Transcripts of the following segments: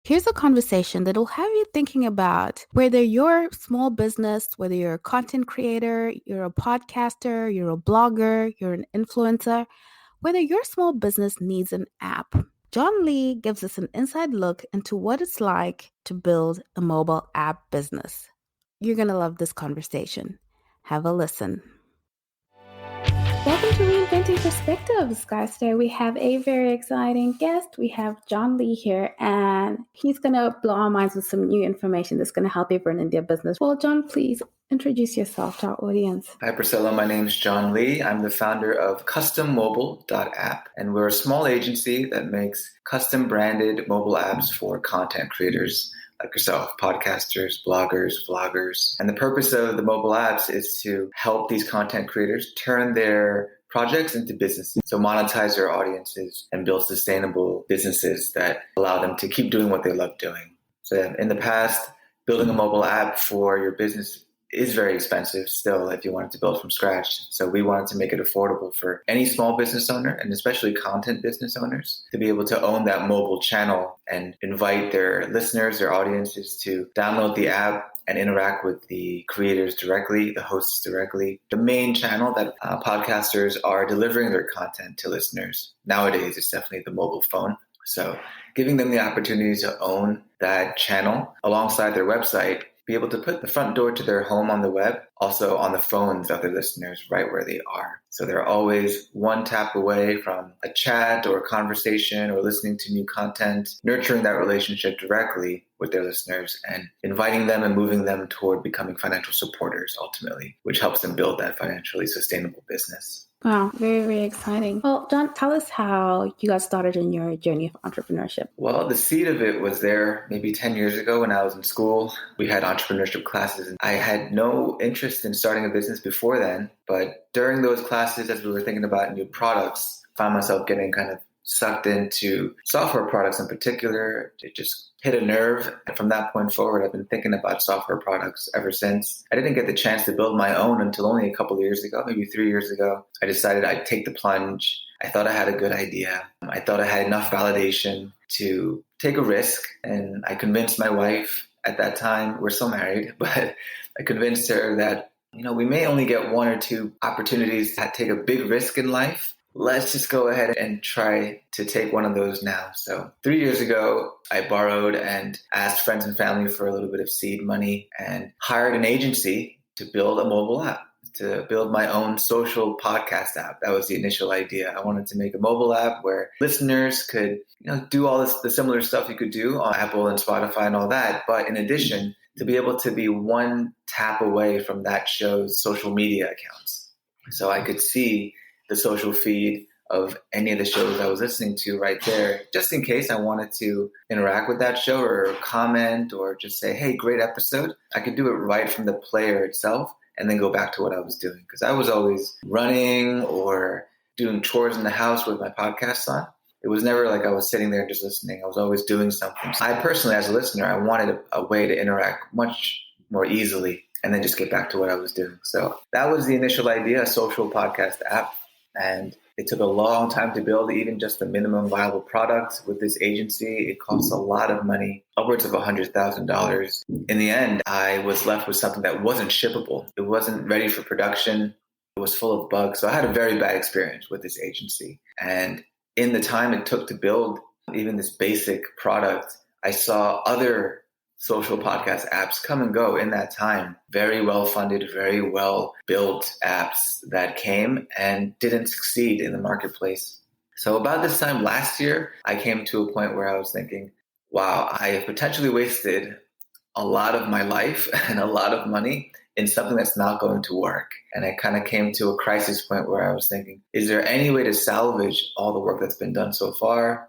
Here's a conversation that'll have you thinking about whether you're a small business, whether you're a content creator, you're a podcaster, you're a blogger, you're an influencer, whether your small business needs an app. John Lee gives us an inside look into what it's like to build a mobile app business. You're going to love this conversation. Have a listen. Welcome to Reinventing Perspectives, guys. Today we have a very exciting guest. We have John Lee here, and he's going to blow our minds with some new information that's going to help everyone in their business. Well, John, please introduce yourself to our audience. Hi, Priscilla. My name's John Lee. I'm the founder of CustomMobile.app, and we're a small agency that makes custom branded mobile apps for content creators like yourself, podcasters, bloggers, vloggers. And the purpose of the mobile apps is to help these content creators turn their projects into businesses. So monetize their audiences and build sustainable businesses that allow them to keep doing what they love doing. So in the past, building a mobile app for your business is very expensive still if you wanted to build from scratch. So we wanted to make it affordable for any small business owner, and especially content business owners, to be able to own that mobile channel and invite their listeners, their audiences to download the app and interact with the creators directly, the hosts directly. The main channel that podcasters are delivering their content to listeners nowadays is definitely the mobile phone. So giving them the opportunity to own that channel alongside their website, be able to put the front door to their home on the web, also on the phones of their listeners right where they are. So they're always one tap away from a chat or a conversation or listening to new content, nurturing that relationship directly with their listeners and inviting them and moving them toward becoming financial supporters ultimately, which helps them build that financially sustainable business. Wow, very, very exciting. Well, John, tell us how you got started in your journey of entrepreneurship. Well, the seed of it was there maybe 10 years ago when I was in school. We had entrepreneurship classes, and I had no interest in starting a business before then. But during those classes, as we were thinking about new products, I found myself getting kind of sucked into software products in particular. It just hit a nerve. And from that point forward, I've been thinking about software products ever since. I didn't get the chance to build my own until only a couple of years ago, maybe 3 years ago. I decided I'd take the plunge. I thought I had a good idea. I thought I had enough validation to take a risk. And I convinced my wife at that time, we're still married, but I convinced her that, we may only get one or two opportunities to take a big risk in life. Let's just go ahead and try to take one of those now. So 3 years ago, I borrowed and asked friends and family for a little bit of seed money and hired an agency to build a mobile app, to build my own social podcast app. That was the initial idea. I wanted to make a mobile app where listeners could, do all the similar stuff you could do on Apple and Spotify and all that. But in addition, to be able to be one tap away from that show's social media accounts. So I could see the social feed of any of the shows I was listening to right there, just in case I wanted to interact with that show or comment or just say, hey, great episode. I could do it right from the player itself and then go back to what I was doing. Because I was always running or doing chores in the house with my podcast on. It was never like I was sitting there just listening. I was always doing something. So I personally, as a listener, I wanted a way to interact much more easily and then just get back to what I was doing. So that was the initial idea, a social podcast app. And it took a long time to build even just the minimum viable product with this agency. It costs a lot of money, upwards of $100,000. In the end, I was left with something that wasn't shippable. It wasn't ready for production. It was full of bugs. So I had a very bad experience with this agency. And in the time it took to build even this basic product, I saw other social podcast apps come and go in that time. Very well funded, very well built apps that came and didn't succeed in the marketplace. So about this time last year, I came to a point where I was thinking, wow, I have potentially wasted a lot of my life and a lot of money in something that's not going to work. And I kind of came to a crisis point where I was thinking, is there any way to salvage all the work that's been done so far?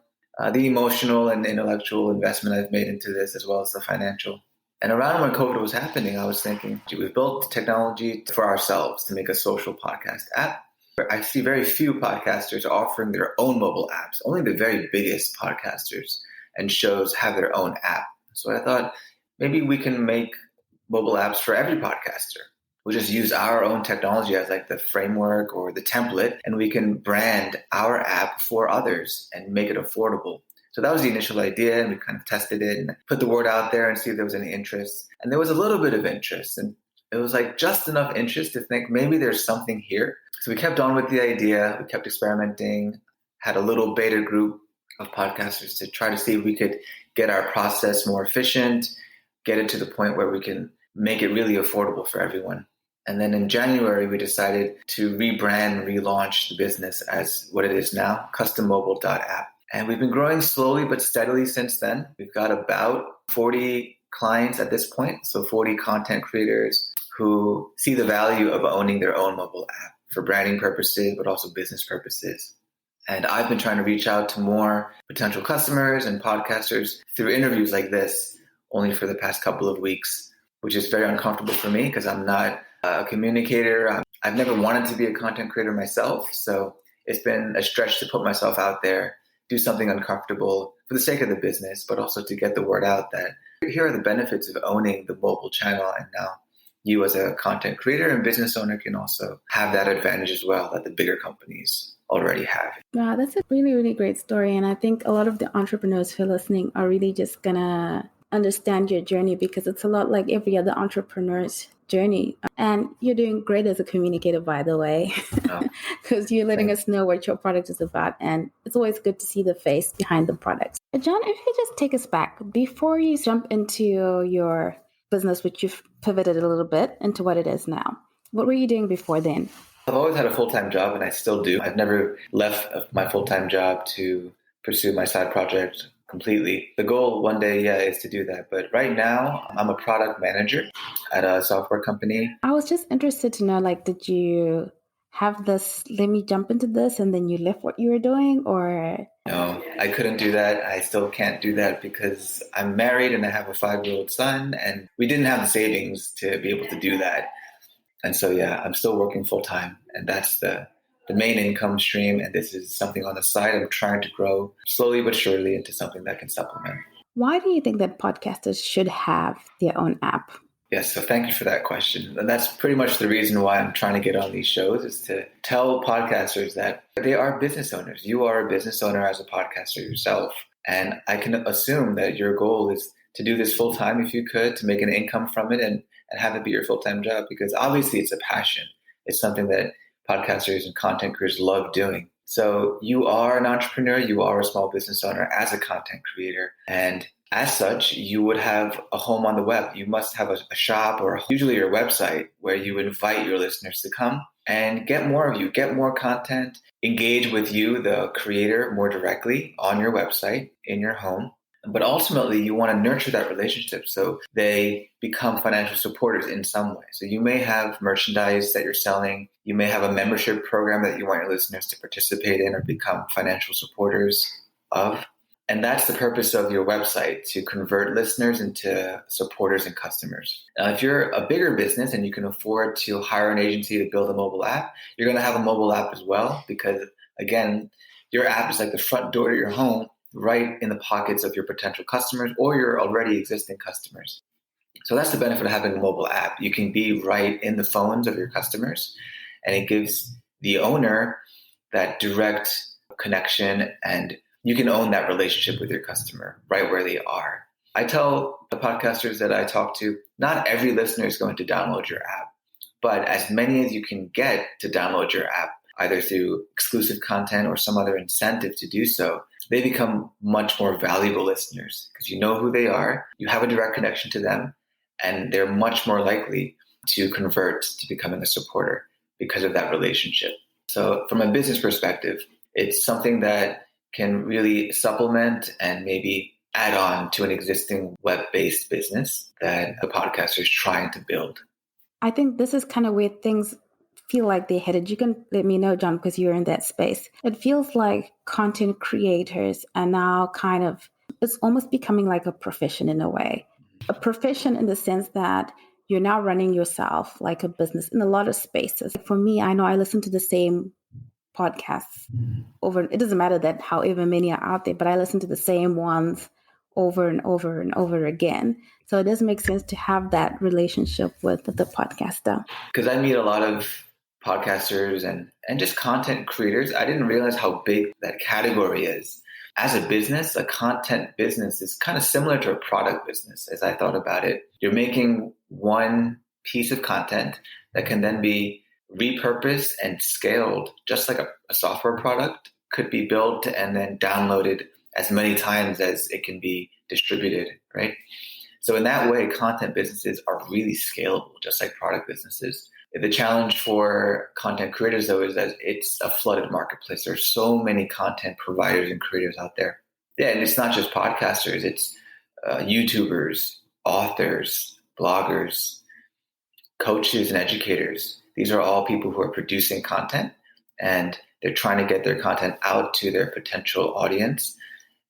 The emotional and intellectual investment I've made into this, as well as the financial. And around when COVID was happening, I was thinking, we've built technology for ourselves to make a social podcast app. I see very few podcasters offering their own mobile apps. Only the very biggest podcasters and shows have their own app. So I thought maybe we can make mobile apps for every podcaster. We'll just use our own technology as like the framework or the template, and we can brand our app for others and make it affordable So that was the initial idea, and we kind of tested it and put the word out there and see if there was any interest. And there was a little bit of interest, and it was like just enough interest to think maybe there's something here. So we kept on with the idea. We kept experimenting, had a little beta group of podcasters to try to see if we could get our process more efficient, get it to the point where we can make it really affordable for everyone. And then in January, we decided to rebrand and relaunch the business as what it is now, custommobile.app. And we've been growing slowly but steadily since then. We've got about 40 clients at this point, so 40 content creators who see the value of owning their own mobile app for branding purposes, but also business purposes. And I've been trying to reach out to more potential customers and podcasters through interviews like this only for the past couple of weeks, which is very uncomfortable for me because I'm not a communicator. I've never wanted to be a content creator myself. So it's been a stretch to put myself out there, do something uncomfortable for the sake of the business, but also to get the word out that here are the benefits of owning the mobile channel. And now you as a content creator and business owner can also have that advantage as well that the bigger companies already have. Wow, that's a really, really great story. And I think a lot of the entrepreneurs who are listening are really just going to understand your journey because it's a lot like every other entrepreneur's journey. And you're doing great as a communicator, by the way, because you're letting us know what your product is about. And it's always good to see the face behind the product. John, if you just take us back before you jump into your business, which you've pivoted a little bit into what it is now, what were you doing before then? I've always had a full-time job, and I still do. I've never left my full-time job to pursue my side project completely. The goal one day, is to do that. But right now, I'm a product manager at a software company. I was just interested to know, did you have this, let me jump into this, and then you left what you were doing, or? No, I couldn't do that. I still can't do that because I'm married and I have a 5-year-old son, and we didn't have the savings to be able to do that. And so, I'm still working full time, and that's the main income stream. And this is something on the side I'm trying to grow slowly but surely into something that can supplement. Why do you think that podcasters should have their own app? Yes, so thank you for that question. And that's pretty much the reason why I'm trying to get on these shows, is to tell podcasters that they are business owners. You are a business owner as a podcaster yourself. And I can assume that your goal is to do this full time if you could, to make an income from it and have it be your full-time job, because obviously it's a passion. It's something that podcasters and content creators love doing. So you are an entrepreneur, you are a small business owner as a content creator. And as such, you would have a home on the web. You must have a shop or usually your website where you invite your listeners to come and get more of you, get more content, engage with you, the creator, more directly on your website, in your home. But ultimately, you want to nurture that relationship so they become financial supporters in some way. So you may have merchandise that you're selling. You may have a membership program that you want your listeners to participate in or become financial supporters of. And that's the purpose of your website, to convert listeners into supporters and customers. Now, if you're a bigger business and you can afford to hire an agency to build a mobile app, you're going to have a mobile app as well, because, again, your app is like the front door to your home, right in the pockets of your potential customers or your already existing customers. So that's the benefit of having a mobile app. You can be right in the phones of your customers, and it gives the owner that direct connection, and you can own that relationship with your customer right where they are. I tell the podcasters that I talk to, not every listener is going to download your app, but as many as you can get to download your app, either through exclusive content or some other incentive to do so, they become much more valuable listeners because you know who they are, you have a direct connection to them, and they're much more likely to convert to becoming a supporter because of that relationship. So from a business perspective, it's something that can really supplement and maybe add on to an existing web-based business that a podcaster is trying to build. I think this is kind of where things feel like they're headed. You can let me know, John, because you're in that space. It feels like content creators are now it's almost becoming like a profession in a way. A profession in the sense that you're now running yourself like a business in a lot of spaces. For me, I know I listen to the same podcasts over. It doesn't matter that however many are out there, but I listen to the same ones over and over and over again. So it does make sense to have that relationship with the podcaster. Because I meet a lot of podcasters and just content creators. I didn't realize how big that category is. As a business, a content business is kind of similar to a product business as I thought about it. You're making one piece of content that can then be repurposed and scaled, just like a software product could be built and then downloaded as many times as it can be distributed, right? So in that way, content businesses are really scalable, just like product businesses. The challenge for content creators, though, is that it's a flooded marketplace. There's so many content providers and creators out there. Yeah, and it's not just podcasters. It's YouTubers, authors, bloggers, coaches, and educators. These are all people who are producing content, and they're trying to get their content out to their potential audience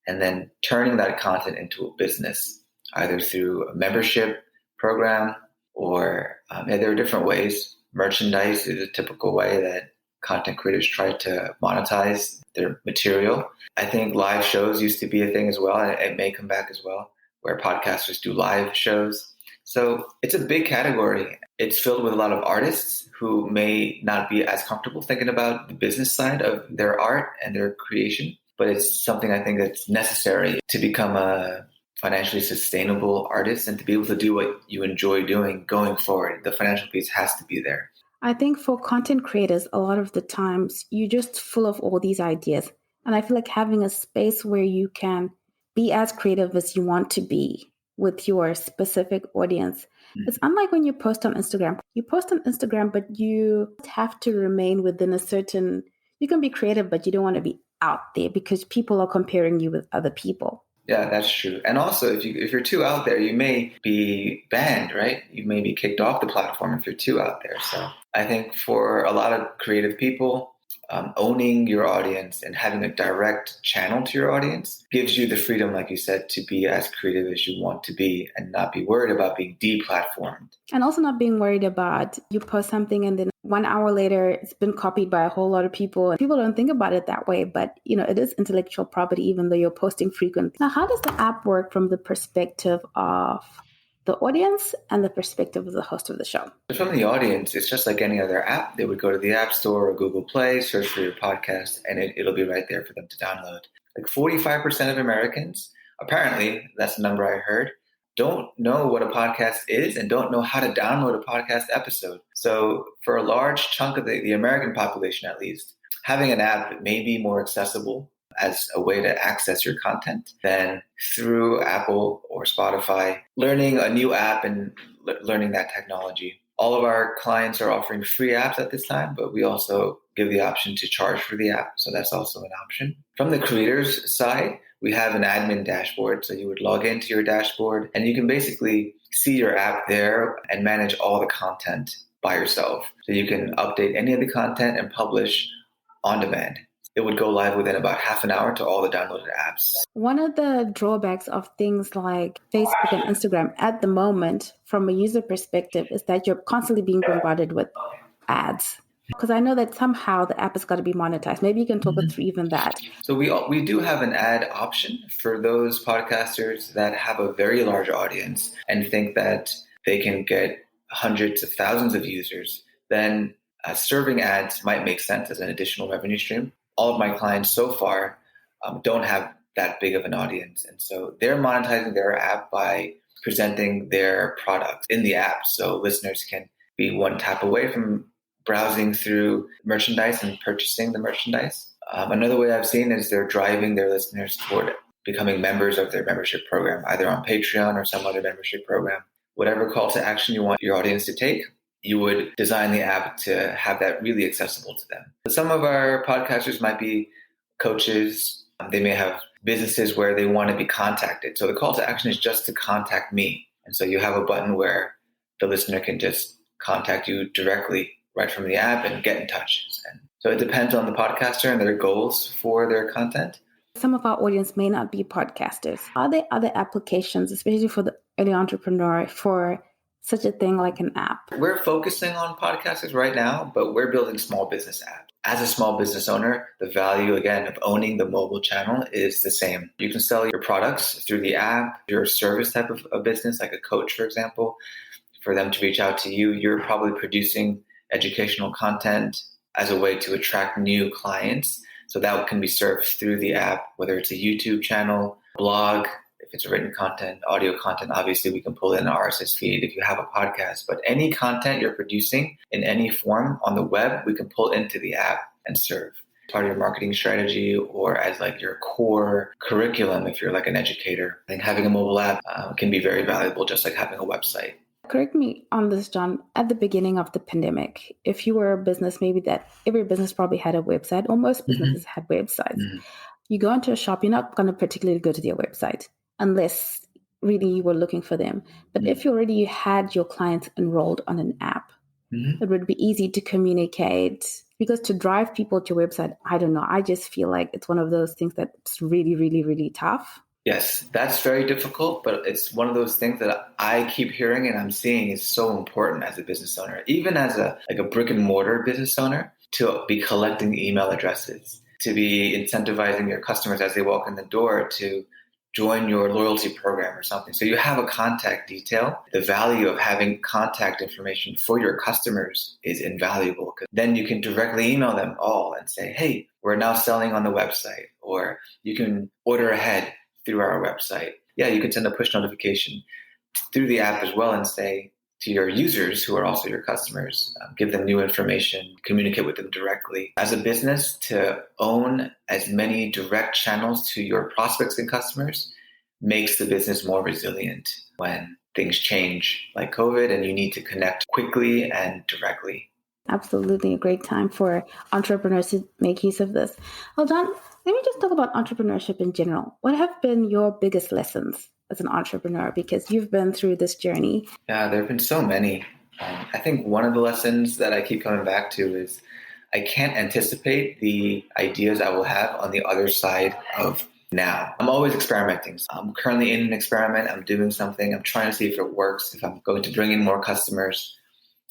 and then turning that content into a business, either through a membership program or there are different ways. Merchandise is a typical way that content creators try to monetize their material. I think live shows used to be a thing as well, and it may come back as well, where podcasters do live shows. So it's a big category. It's filled with a lot of artists who may not be as comfortable thinking about the business side of their art and their creation, but it's something I think that's necessary to become a financially sustainable artist and to be able to do what you enjoy doing going forward. The financial piece has to be there. I think for content creators, a lot of the times you're just full of all these ideas. And I feel like having a space where you can be as creative as you want to be with your specific audience. It's unlike when you post on Instagram. You post on Instagram, but you have to remain within a certain, you can be creative, but you don't want to be out there because people are comparing you with other people. Yeah, that's true. And also, if you're too out there, you may be banned, right? You may be kicked off the platform if you're too out there. So I think for a lot of creative people, owning your audience and having a direct channel to your audience gives you the freedom, like you said, to be as creative as you want to be and not be worried about being deplatformed. And also not being worried about you post something and then 1 hour later it's been copied by a whole lot of people. People don't think about it that way, but it is intellectual property even though you're posting frequently. Now, how does the app work from the perspective of the audience and the perspective of the host of the show? From the audience, it's just like any other app. They would go to the App Store or Google Play, search for your podcast, and it'll be right there for them to download. Like 45% of Americans, apparently, that's the number I heard, don't know what a podcast is and don't know how to download a podcast episode. So for a large chunk of the American population, at least, having an app may be more accessible as a way to access your content than through Apple or Spotify. Learning a new app and learning that technology. All of our clients are offering free apps at this time, but we also give the option to charge for the app. So that's also an option. From the creators side, we have an admin dashboard. So you would log into your dashboard and you can basically see your app there and manage all the content by yourself. So you can update any of the content and publish on demand. It would go live within about half an hour to all the downloaded apps. One of the drawbacks of things like Facebook and Instagram at the moment, from a user perspective, is that you're constantly being bombarded with ads. Because I know that somehow the app has got to be monetized. Maybe you can talk us through even that. So we do have an ad option for those podcasters that have a very large audience and think that they can get hundreds of thousands of users. Then serving ads might make sense as an additional revenue stream. All of my clients so far don't have that big of an audience. And so they're monetizing their app by presenting their products in the app. So listeners can be one tap away from browsing through merchandise and purchasing the merchandise. Another way I've seen is they're driving their listeners toward becoming members of their membership program, either on Patreon or some other membership program. Whatever call to action you want your audience to take, you would design the app to have that really accessible to them. But some of our podcasters might be coaches. They may have businesses where they want to be contacted. So the call to action is just to contact me. And so you have a button where the listener can just contact you directly right from the app and get in touch. And so it depends on the podcaster and their goals for their content. Some of our audience may not be podcasters. Are there other applications, especially for the early entrepreneur, for such a thing like an app? We're focusing on podcasters right now, but we're building small business apps. As a small business owner, the value, again, of owning the mobile channel is the same. You can sell your products through the app. You're a service type of a business, like a coach, for example. For them to reach out to you, you're probably producing educational content as a way to attract new clients. So that can be served through the app, whether it's a YouTube channel, blog, if it's written content, audio content. Obviously, we can pull in an RSS feed if you have a podcast. But any content you're producing in any form on the web, we can pull into the app and serve part of your marketing strategy or as like your core curriculum if you're like an educator. I think having a mobile app can be very valuable, just like having a website. Correct me on this, John. At the beginning of the pandemic, if you were a business, maybe that every business probably had a website, or most businesses had websites. Mm-hmm. You go into a shop, you're not going to particularly go to their website unless really you were looking for them. But if you already had your clients enrolled on an app, it would be easy to communicate, because to drive people to your website, I don't know. I just feel like it's one of those things that's really, really, really tough. Yes, that's very difficult, but it's one of those things that I keep hearing and I'm seeing is so important as a business owner, even as a brick and mortar business owner, to be collecting email addresses, to be incentivizing your customers as they walk in the door to join your loyalty program or something. So you have a contact detail. The value of having contact information for your customers is invaluable, because then you can directly email them all and say, hey, we're now selling on the website, or you can order ahead through our website. Yeah, you can send a push notification through the app as well and say to your users who are also your customers, give them new information, communicate with them directly. As a business, to own as many direct channels to your prospects and customers makes the business more resilient when things change like COVID and you need to connect quickly and directly. Absolutely a great time for entrepreneurs to make use of this. Well, John, let me just talk about entrepreneurship in general. What have been your biggest lessons as an entrepreneur? Because you've been through this journey. Yeah, there have been so many. I think one of the lessons that I keep coming back to is I can't anticipate the ideas I will have on the other side of now. I'm always experimenting. I'm currently in an experiment. I'm doing something. I'm trying to see if it works, if I'm going to bring in more customers.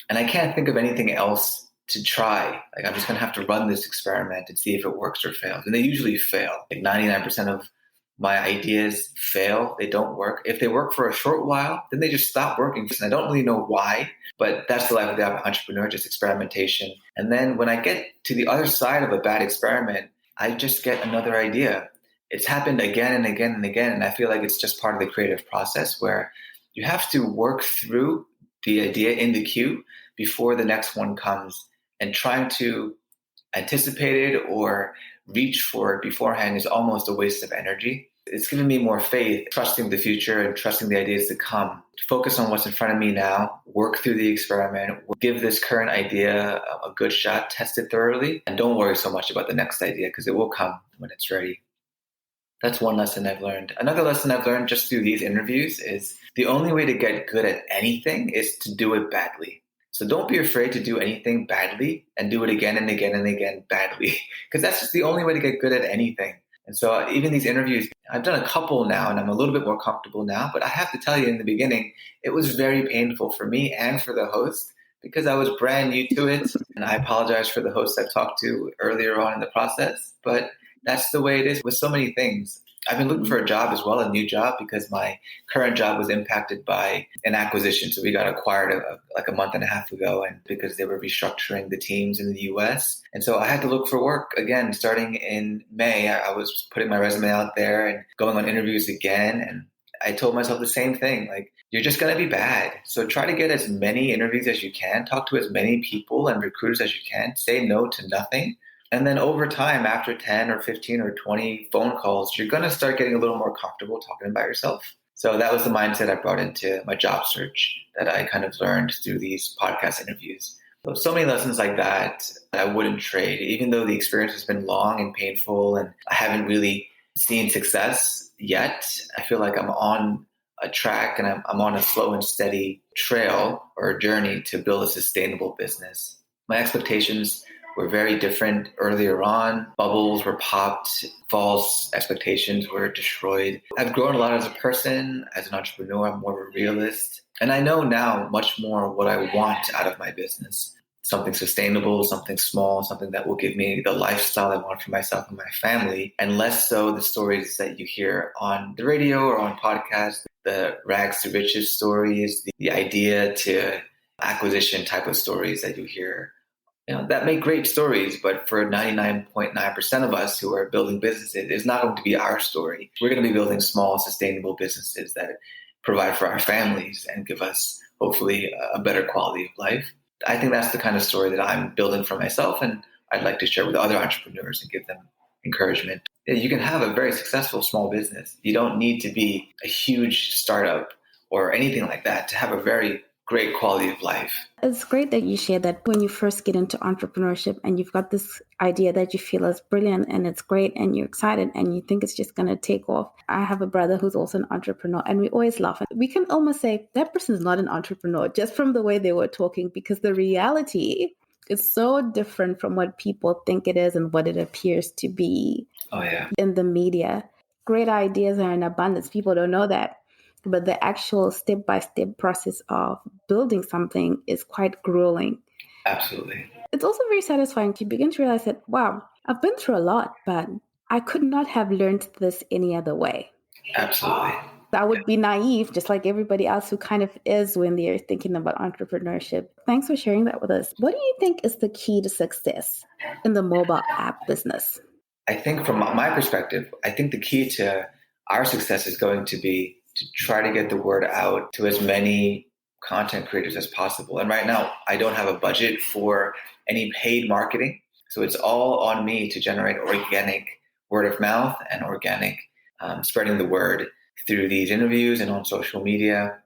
And I can't think of anything else to try. Like, I'm just going to have to run this experiment and see if it works or fails. And they usually fail. Like 99% of my ideas fail. They don't work. If they work for a short while, then they just stop working. And I don't really know why, but that's the life of the entrepreneur, just experimentation. And then when I get to the other side of a bad experiment, I just get another idea. It's happened again and again and again. And I feel like it's just part of the creative process where you have to work through the idea in the queue before the next one comes, and trying to anticipate it or reach for it beforehand is almost a waste of energy. It's given me more faith, trusting the future and trusting the ideas to come. Focus on what's in front of me now, work through the experiment, give this current idea a good shot, test it thoroughly, and don't worry so much about the next idea because it will come when it's ready. That's one lesson I've learned. Another lesson I've learned just through these interviews is the only way to get good at anything is to do it badly. So don't be afraid to do anything badly and do it again and again and again badly, because that's just the only way to get good at anything. And so even these interviews, I've done a couple now and I'm a little bit more comfortable now, but I have to tell you in the beginning, it was very painful for me and for the host because I was brand new to it. And I apologize for the hosts I've talked to earlier on in the process, but that's the way it is with so many things. I've been looking for a job as well, a new job, because my current job was impacted by an acquisition. So we got acquired like a month and a half ago, and because they were restructuring the teams in the US. And so I had to look for work again, starting in May. I was putting my resume out there and going on interviews again. And I told myself the same thing, like, you're just going to be bad. So try to get as many interviews as you can, talk to as many people and recruiters as you can, say no to nothing. And then over time, after 10 or 15 or 20 phone calls, you're going to start getting a little more comfortable talking about yourself. So that was the mindset I brought into my job search that I kind of learned through these podcast interviews. So many lessons like that I wouldn't trade, even though the experience has been long and painful and I haven't really seen success yet. I feel like I'm on a track and I'm on a slow and steady trail or a journey to build a sustainable business. My expectations were very different earlier on. Bubbles were popped. False expectations were destroyed. I've grown a lot as a person, as an entrepreneur. I'm more of a realist. And I know now much more what I want out of my business. Something sustainable, something small, something that will give me the lifestyle I want for myself and my family, and less so the stories that you hear on the radio or on podcasts, the rags to riches stories, the idea to acquisition type of stories that you hear that make great stories, but for 99.9% of us who are building businesses, it's not going to be our story. We're going to be building small, sustainable businesses that provide for our families and give us, hopefully, a better quality of life. I think that's the kind of story that I'm building for myself, and I'd like to share with other entrepreneurs and give them encouragement. You can have a very successful small business. You don't need to be a huge startup or anything like that to have a very great quality of life. It's great that you share that when you first get into entrepreneurship and you've got this idea that you feel is brilliant and it's great and you're excited and you think it's just going to take off. I have a brother who's also an entrepreneur and we always laugh. We can almost say that person is not an entrepreneur just from the way they were talking, because the reality is so different from what people think it is and what it appears to be in the media. Great ideas are in abundance. People don't know that. But the actual step-by-step process of building something is quite grueling. Absolutely. It's also very satisfying to begin to realize that, wow, I've been through a lot, but I could not have learned this any other way. Absolutely. I would be naive, just like everybody else who kind of is when they're thinking about entrepreneurship. Thanks for sharing that with us. What do you think is the key to success in the mobile app business? I think from my perspective, I think the key to our success is going to be to try to get the word out to as many content creators as possible. And right now, I don't have a budget for any paid marketing. So it's all on me to generate organic word of mouth and organic spreading the word through these interviews and on social media.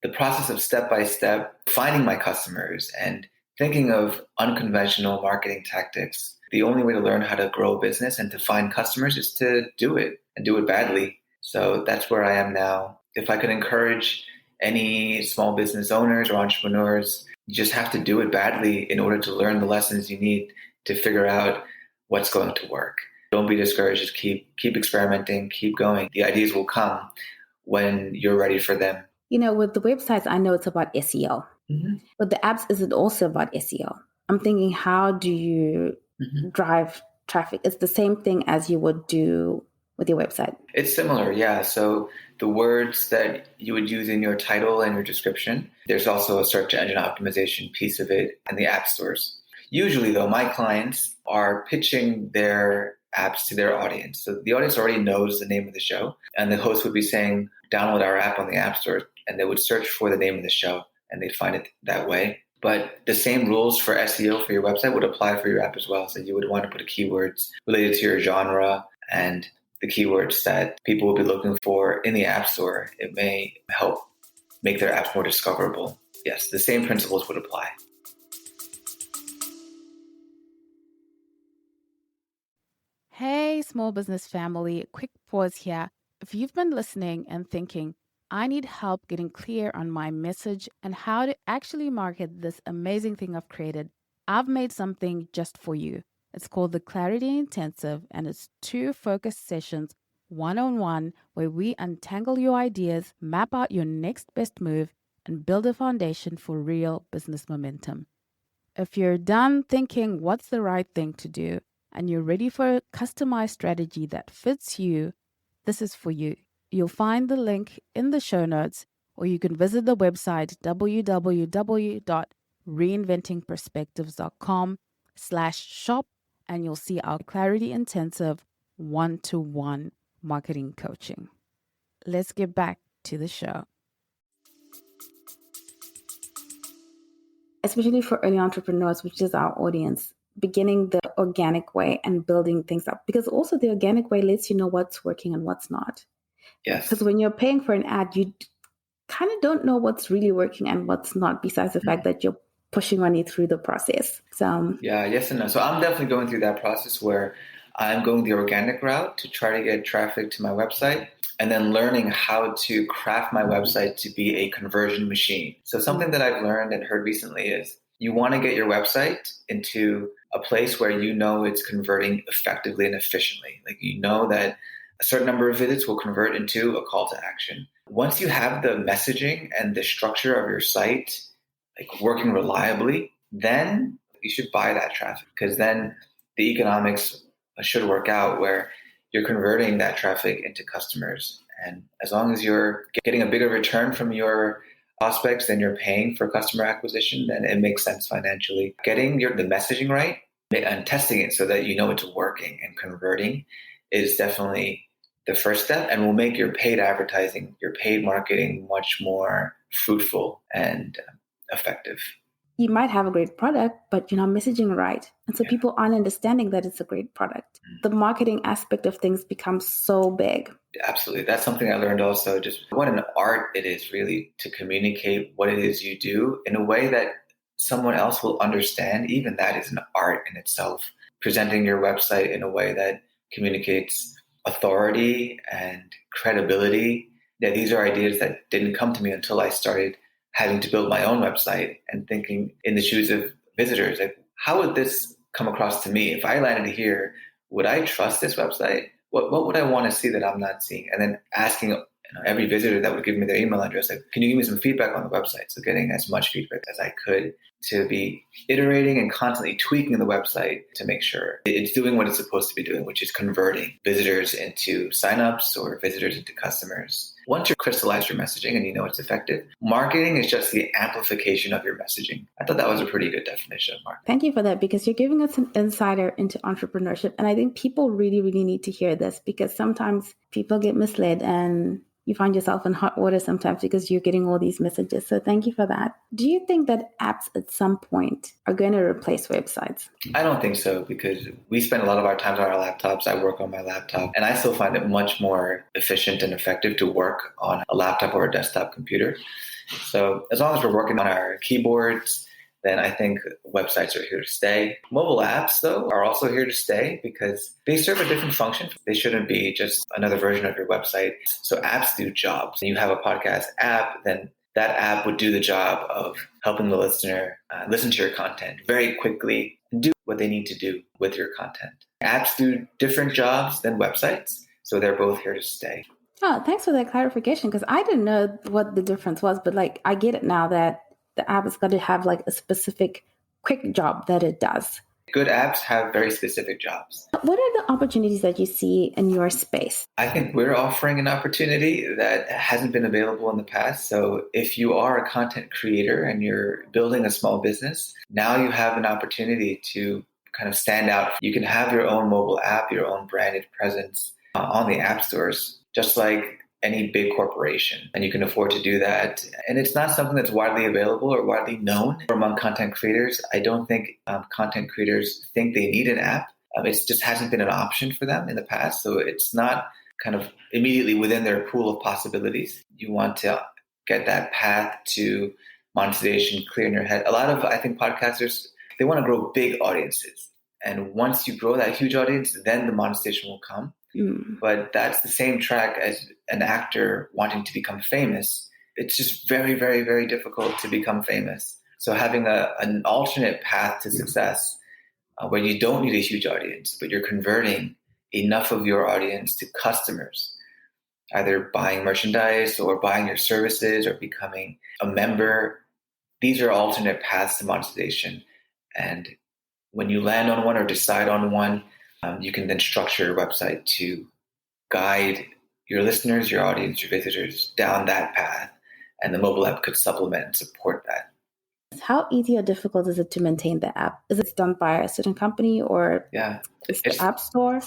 The process of step-by-step finding my customers and thinking of unconventional marketing tactics. The only way to learn how to grow a business and to find customers is to do it and do it badly. So that's where I am now. If I could encourage any small business owners or entrepreneurs, you just have to do it badly in order to learn the lessons you need to figure out what's going to work. Don't be discouraged. Just keep experimenting, keep going. The ideas will come when you're ready for them. With the websites, I know it's about SEO. Mm-hmm. But the apps, is it also about SEO? I'm thinking, how do you drive traffic? It's the same thing as you would do with your website. It's similar, yeah. So the words that you would use in your title and your description, there's also a search engine optimization piece of it in the app stores. Usually, though, my clients are pitching their apps to their audience. So the audience already knows the name of the show, and the host would be saying, download our app on the app store, and they would search for the name of the show, and they'd find it that way. But the same rules for SEO for your website would apply for your app as well. So you would want to put keywords related to your genre and the keywords that people will be looking for in the App Store. It may help make their apps more discoverable. Yes, the same principles would apply. Hey, small business family, quick pause here. If you've been listening and thinking, I need help getting clear on my message and how to actually market this amazing thing I've created, I've made something just for you. It's called the Clarity Intensive, and it's 2 focused sessions, one-on-one, where we untangle your ideas, map out your next best move, and build a foundation for real business momentum. If you're done thinking what's the right thing to do, and you're ready for a customized strategy that fits you, this is for you. You'll find the link in the show notes, or you can visit the website www.reinventingperspectives.com/shop, and you'll see our Clarity Intensive 1-to-1 marketing coaching. Let's get back to the show. Especially for early entrepreneurs, which is our audience, beginning the organic way and building things up, because also the organic way lets you know what's working and what's not. Yes. Because when you're paying for an ad, you kind of don't know what's really working and what's not, besides the fact that you're pushing money through the process. So yeah, yes and no. So I'm definitely going through that process where I'm going the organic route to try to get traffic to my website, and then learning how to craft my website to be a conversion machine. So something that I've learned and heard recently is you want to get your website into a place where you know it's converting effectively and efficiently. Like you know that a certain number of visits will convert into a call to action. Once you have the messaging and the structure of your site like working reliably, then you should buy that traffic, because then the economics should work out where you're converting that traffic into customers. And as long as you're getting a bigger return from your prospects and you're paying for customer acquisition, then it makes sense financially. Getting the messaging right and testing it so that you know it's working and converting is definitely the first step, and will make your paid advertising, your paid marketing much more fruitful and effective. You might have a great product, but you're not messaging right. And so people aren't understanding that it's a great product. The marketing aspect of things becomes so big. Absolutely. That's something I learned also, just what an art it is really to communicate what it is you do in a way that someone else will understand. Even that is an art in itself. Presenting your website in a way that communicates authority and credibility. Yeah, these are ideas that didn't come to me until I started having to build my own website and thinking in the shoes of visitors, like, how would this come across to me? If I landed here, would I trust this website? What would I want to see that I'm not seeing? And then asking every visitor that would give me their email address, like, can you give me some feedback on the website? So getting as much feedback as I could to be iterating and constantly tweaking the website to make sure it's doing what it's supposed to be doing, which is converting visitors into signups or visitors into customers. Once you crystallize your messaging and you know it's effective, marketing is just the amplification of your messaging. I thought that was a pretty good definition of marketing. Thank you for that, because you're giving us an insider into entrepreneurship. And I think people really, really need to hear this, because sometimes people get misled and you find yourself in hot water sometimes because you're getting all these messages. So thank you for that. Do you think that apps at some point are going to replace websites? I don't think so, because we spend a lot of our time on our laptops. I work on my laptop, and I still find it much more efficient and effective to work on a laptop or a desktop computer. So as long as we're working on our keyboards, then I think websites are here to stay. Mobile apps, though, are also here to stay because they serve a different function. They shouldn't be just another version of your website. So apps do jobs. When you have a podcast app, then that app would do the job of helping the listener listen to your content very quickly and do what they need to do with your content. Apps do different jobs than websites, so they're both here to stay. Oh, thanks for that clarification, because I didn't know what the difference was, but I get it now that the app is going to have a specific quick job that it does. Good apps have very specific jobs. What are the opportunities that you see in your space? I think we're offering an opportunity that hasn't been available in the past. So if you are a content creator and you're building a small business, now you have an opportunity to kind of stand out. You can have your own mobile app, your own branded presence on the app stores, just like any big corporation, and you can afford to do that. And it's not something that's widely available or widely known among content creators. I don't think content creators think they need an app. It just hasn't been an option for them in the past. So it's not kind of immediately within their pool of possibilities. You want to get that path to monetization clear in your head. A lot of, I think, podcasters, they want to grow big audiences. And once you grow that huge audience, then the monetization will come. But that's the same track as an actor wanting to become famous. It's just very, very, very difficult to become famous. So having an alternate path to success where you don't need a huge audience, but you're converting enough of your audience to customers, either buying merchandise or buying your services or becoming a member. These are alternate paths to monetization. And when you land on one or decide on one, you can then structure your website to guide your listeners, your audience, your visitors down that path. And the mobile app could supplement and support that. How easy or difficult is it to maintain the app? Is it done by a certain company or it's the app store?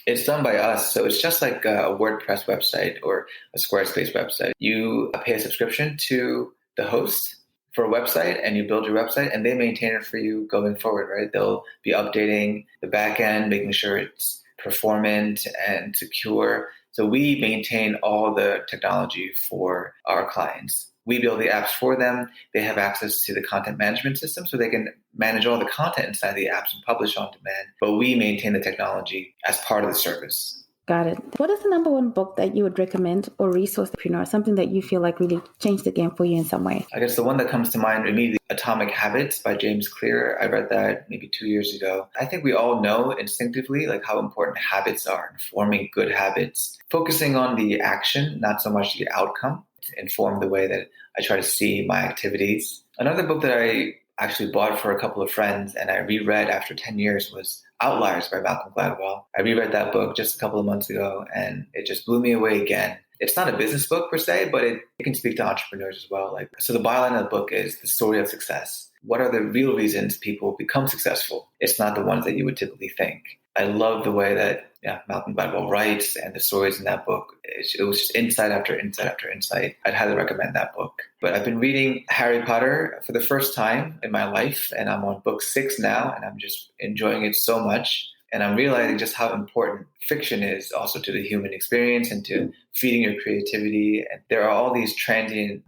It's done by us. So it's just like a WordPress website or a Squarespace website. You pay a subscription to the host for a website and you build your website and they maintain it for you going forward, right? They'll be updating the back end, making sure it's performant and secure. So we maintain all the technology for our clients. We build the apps for them. They have access to the content management system so they can manage all the content inside the apps and publish on demand. But we maintain the technology as part of the service. Got it. What is the number one book that you would recommend or resource or something that you feel like really changed the game for you in some way? I guess the one that comes to mind immediately, Atomic Habits by James Clear. I read that maybe 2 years ago. I think we all know instinctively how important habits are and forming good habits, focusing on the action, not so much the outcome, to inform the way that I try to see my activities. Another book that I actually bought for a couple of friends and I reread after 10 years was Outliers by Malcolm Gladwell. I reread that book just a couple of months ago and it just blew me away again. It's not a business book per se, but it can speak to entrepreneurs as well. Like, so the byline of the book is the story of success. What are the real reasons people become successful? It's not the ones that you would typically think. I love the way that Malcolm Gladwell writes, and the stories in that book. It was just insight after insight after insight. I'd highly recommend that book. But I've been reading Harry Potter for the first time in my life, and I'm on book 6 now, and I'm just enjoying it so much. And I'm realizing just how important fiction is also to the human experience and to feeding your creativity. And there are all these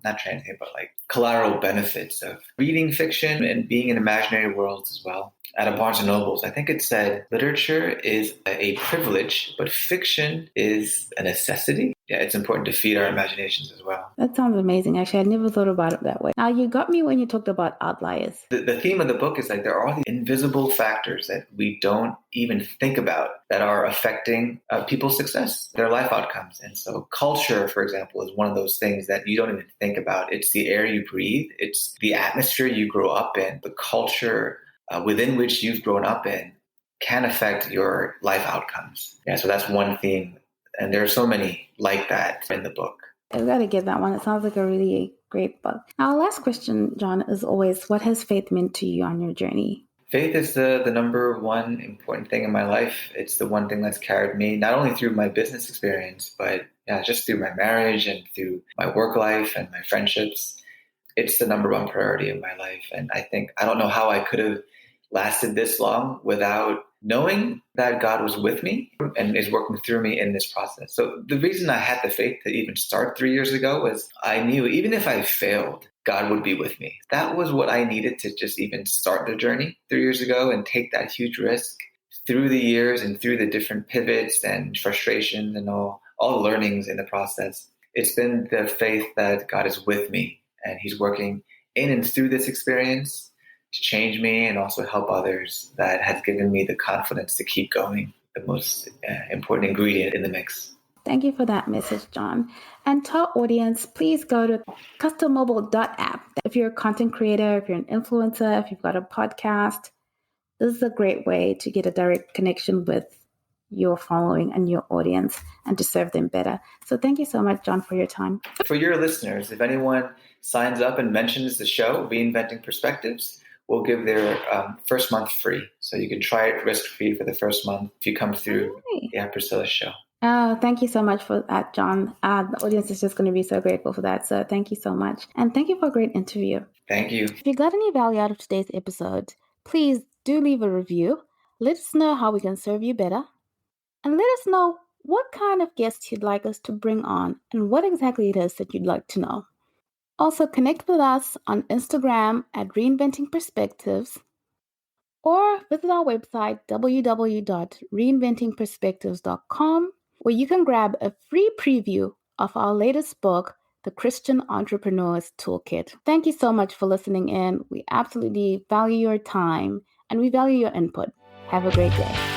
not transient, but like collateral benefits of reading fiction and being in imaginary worlds as well. At a Barnes & Noble's, I think it said, literature is a privilege, but fiction is a necessity. Yeah, it's important to feed our imaginations as well. That sounds amazing. Actually, I never thought about it that way. Now, you got me when you talked about outliers. The theme of the book is like there are all these invisible factors that we don't even think about that are affecting people's success, their life outcomes. And so culture, for example, is one of those things that you don't even think about. It's the air you breathe. It's the atmosphere you grow up in. The culture within which you've grown up in can affect your life outcomes. Yeah, so that's one theme. And there are so many like that in the book. I've got to get that one. It sounds like a really great book. Our last question, John, is always, what has faith meant to you on your journey? Faith is the number one important thing in my life. It's the one thing that's carried me, not only through my business experience, but just through my marriage and through my work life and my friendships. It's the number one priority in my life. And I don't know how I could have lasted this long without knowing that God was with me and is working through me in this process. So the reason I had the faith to even start 3 years ago was I knew even if I failed, God would be with me. That was what I needed to just even start the journey 3 years ago and take that huge risk. Through the years and through the different pivots and frustrations and all the learnings in the process, it's been the faith that God is with me and He's working in and through this experience to change me and also help others that has given me the confidence to keep going, the most important ingredient in the mix. Thank you for that message, John. And to our audience, please go to custommobile.app. If you're a content creator, if you're an influencer, if you've got a podcast, this is a great way to get a direct connection with your following and your audience and to serve them better. So thank you so much, John, for your time. For your listeners, if anyone signs up and mentions the show, Reinventing Perspectives, we'll give their first month free. So you can try it risk-free for the first month if you come through Priscilla's show. Oh, thank you so much for that, John. The audience is just going to be so grateful for that. So thank you so much. And thank you for a great interview. Thank you. If you got any value out of today's episode, please do leave a review. Let us know how we can serve you better. And let us know what kind of guests you'd like us to bring on and what exactly it is that you'd like to know. Also, connect with us on Instagram at Reinventing Perspectives or visit our website www.reinventingperspectives.com where you can grab a free preview of our latest book, The Christian Entrepreneur's Toolkit. Thank you so much for listening in. We absolutely value your time and we value your input. Have a great day.